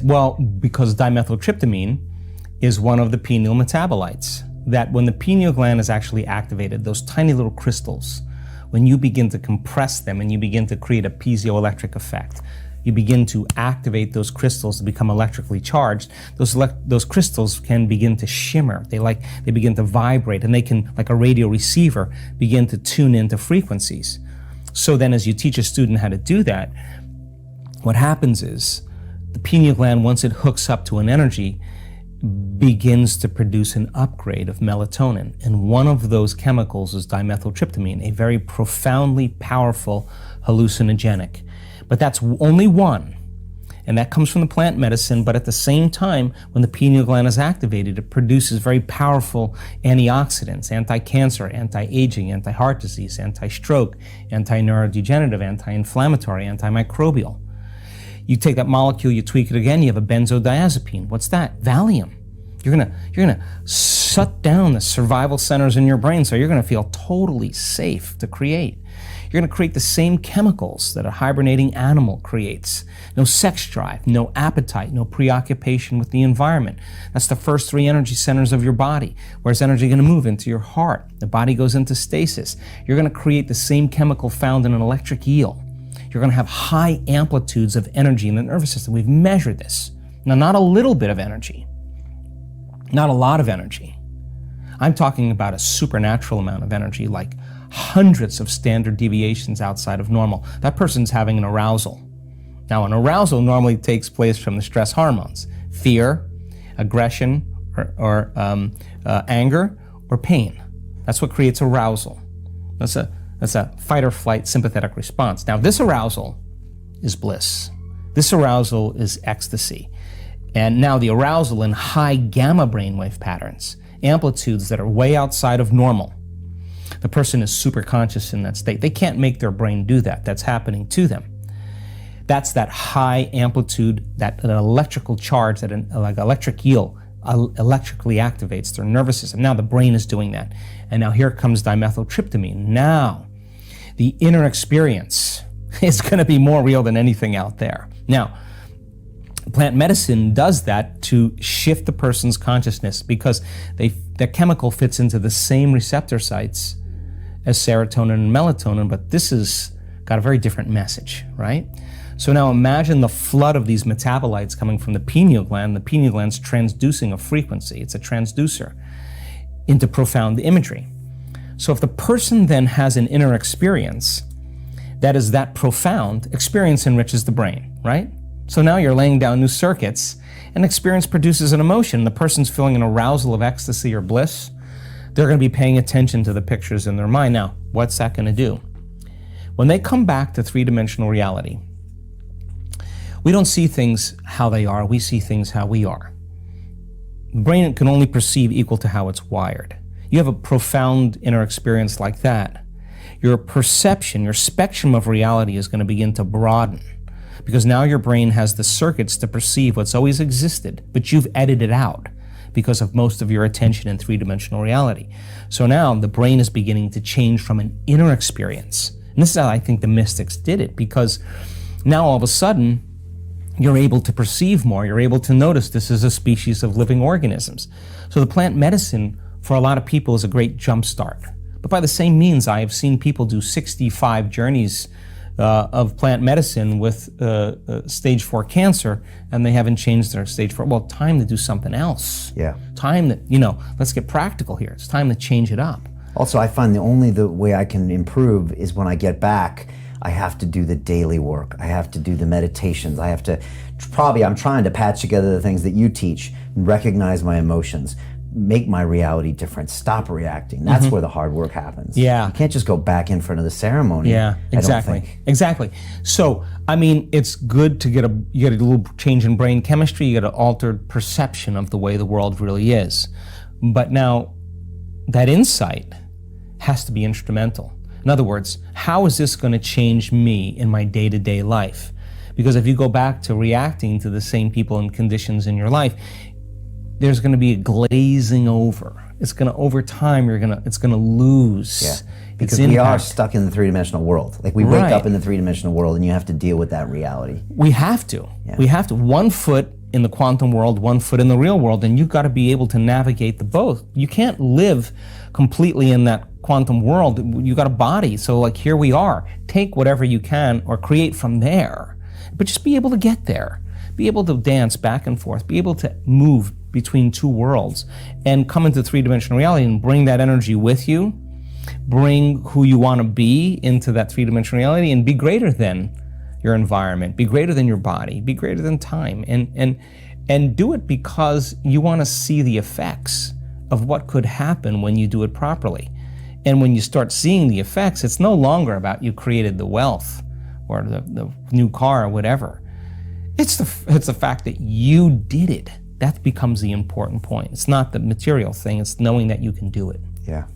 Well, because dimethyltryptamine is one of the pineal metabolites, that when the pineal gland is actually activated, those tiny little crystals, when you begin to compress them and you begin to create a piezoelectric effect, you begin to activate those crystals to become electrically charged, those crystals can begin to shimmer. They begin to vibrate, and they can, like a radio receiver, begin to tune into frequencies. So then as you teach a student how to do that, what happens is the pineal gland, once it hooks up to an energy, begins to produce an upgrade of melatonin. And one of those chemicals is dimethyltryptamine, a very profoundly powerful hallucinogenic. But that's only one. And that comes from the plant medicine, but at the same time, when the pineal gland is activated, it produces very powerful antioxidants, anti-cancer, anti-aging, anti-heart disease, anti-stroke, anti-neurodegenerative, anti-inflammatory, antimicrobial. You take that molecule, you tweak it again, you have a benzodiazepine. What's that? Valium. You're gonna shut down the survival centers in your brain, so you're gonna feel totally safe to create. You're gonna create the same chemicals that a hibernating animal creates. No sex drive, no appetite, no preoccupation with the environment. That's the first 3 energy centers of your body. Where's energy gonna move? Into your heart. The body goes into stasis. You're gonna create the same chemical found in an electric eel. You're going to have high amplitudes of energy in the nervous system. We've measured this. Now, not a little bit of energy, not a lot of energy. I'm talking about a supernatural amount of energy, like hundreds of standard deviations outside of normal. That person's having an arousal. Now, an arousal normally takes place from the stress hormones, fear, aggression, or anger, or pain. That's what creates arousal. That's a fight or flight sympathetic response. Now, this arousal is bliss. This arousal is ecstasy. And now the arousal in high gamma brainwave patterns, amplitudes that are way outside of normal. The person is super conscious in that state. They can't make their brain do that. That's happening to them. That's that high amplitude, that an electrical charge that like electric eel electrically activates their nervous system. Now the brain is doing that. And now here comes dimethyltryptamine. Now, the inner experience is going to be more real than anything out there. Now, plant medicine does that to shift the person's consciousness because the chemical fits into the same receptor sites as serotonin and melatonin, but this has got a very different message, right? So now imagine the flood of these metabolites coming from the pineal gland. The pineal gland's transducing a frequency. It's a transducer into profound imagery. So if the person then has an inner experience that is that profound, experience enriches the brain, right? So now you're laying down new circuits, and experience produces an emotion. The person's feeling an arousal of ecstasy or bliss. They're going to be paying attention to the pictures in their mind. Now, what's that going to do? When they come back to three-dimensional reality, we don't see things how they are, we see things how we are. The brain can only perceive equal to how it's wired. You have a profound inner experience like that, your perception, your spectrum of reality is going to begin to broaden because now your brain has the circuits to perceive what's always existed, but you've edited out because of most of your attention in three-dimensional reality. So now the brain is beginning to change from an inner experience. And this is how I think the mystics did it, because now all of a sudden you're able to perceive more, you're able to notice this is a species of living organisms. So the plant medicine for a lot of people is a great jump start. But by the same means, I have seen people do 65 journeys of plant medicine with stage 4 cancer, and they haven't changed their stage 4. Well, time to do something else. Yeah. Time that, let's get practical here. It's time to change it up. Also, I find the way I can improve is when I get back, I have to do the daily work. I have to do the meditations. I have to, I'm trying to patch together the things that you teach, recognize my emotions, make my reality different, stop reacting. That's where the hard work happens. Yeah. You can't just go back in front of the ceremony. Yeah, exactly. I don't think. Exactly. So, it's good to get a little change in brain chemistry, you get an altered perception of the way the world really is. But now, that insight has to be instrumental. In other words, how is this going to change me in my day-to-day life? Because if you go back to reacting to the same people and conditions in your life, there's going to be a glazing over. It's going to, over time, it's going to lose. Yeah, because we are stuck in the three-dimensional world. Like we wake up in the three-dimensional world and you have to deal with that reality. We have to. Yeah. We have to. One foot in the quantum world, 1 foot in the real world, and you've got to be able to navigate the both. You can't live completely in that quantum world. You got a body, so like here we are. Take whatever you can or create from there, but just be able to get there. Be able to dance back and forth, be able to move between 2 worlds and come into 3-dimensional reality and bring that energy with you, bring who you want to be into that 3-dimensional reality, and be greater than your environment, be greater than your body, be greater than time, and do it because you want to see the effects of what could happen when you do it properly. And when you start seeing the effects, it's no longer about you created the wealth or the new car or whatever. It's the fact that you did it. That becomes the important point. It's not the material thing, it's knowing that you can do it. Yeah.